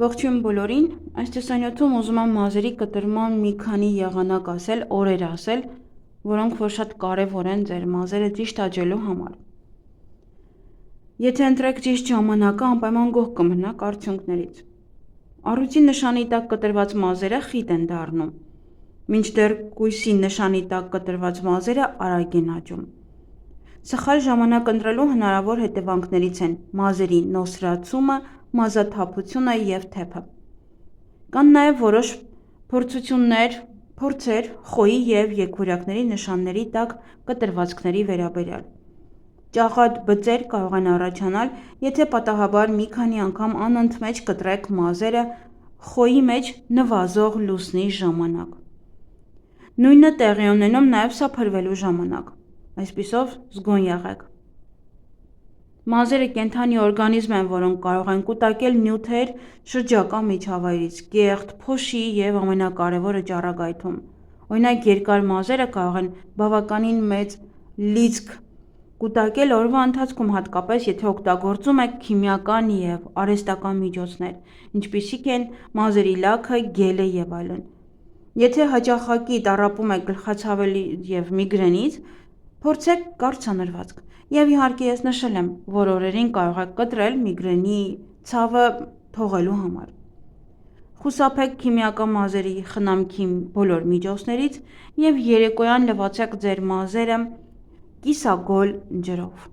Ողջույն բոլորին, այս տեսանյութում ուզում եմ մազերի կտրման մի քանի եղանակ ասել, օրեր ասել, որոնք որ շատ կարևոր են ձեր մազերը ճիշտ աճելու համար։ Եթե ընտրեք ճիշտ ժամանակը, անպայման գոհ կմնաք արդյունքներից։ Առույցի նշանի տակ կտրված մազերը խիտ են դառնում, մինչդեռ կույսի նշանի տակ կտրված մազերը արագ են աճում։ Սխալ ժամանակ ընտրելու հնարավոր հետևանքներից են մազերի նոսրացումը, մազաթափությունը և թեփը։ Կան նաև որոշ փորձեր խոյի և եկվորյակների նշանների տակ կտրվածքների վերաբերյալ։ Ճաղատ բծեր կարող են առաջանալ, եթե պատահաբար մի քանի անգամ անընդմեջ կտրեք մազերը խոյի մեջ նվազող լուսնի ժամանակ։ Նույնը տեղի է ունենում նաև սափրվելու ժամանակ, այսպիսով զգոն եղեք։ Մազերը կենդանի օրգանիզմ են, որոնք կարող են կուտակել նյութեր շրջակա միջավայրից, կեղտ, փոշի և ամենակարևորը ճառագայթում։ Օրինակ երկար մազերը կարող են բավականին մեծ լիցք կուտակել օրվա ընթացքում, հատկապես եթե օգտագործում եք քիմիական և արհեստական միջոցներ, ինչպիսիք են մազերի լաքը, գելը և այլն։ Եթե հաճախակի տառապում եք գլխացավի և միգրենից, փորձեք կարճ սանրվածք։ Եվ իհարկե ես նշել եմ, որ օրերին կարող եք կտրել միգրենի ցավը թողելու համար։ Խուսափեք քիմիական մազերի խնամքի բոլոր միջոցներից և երեկոյան լվացեք ձեր մազերը կիսագոլ ջրով։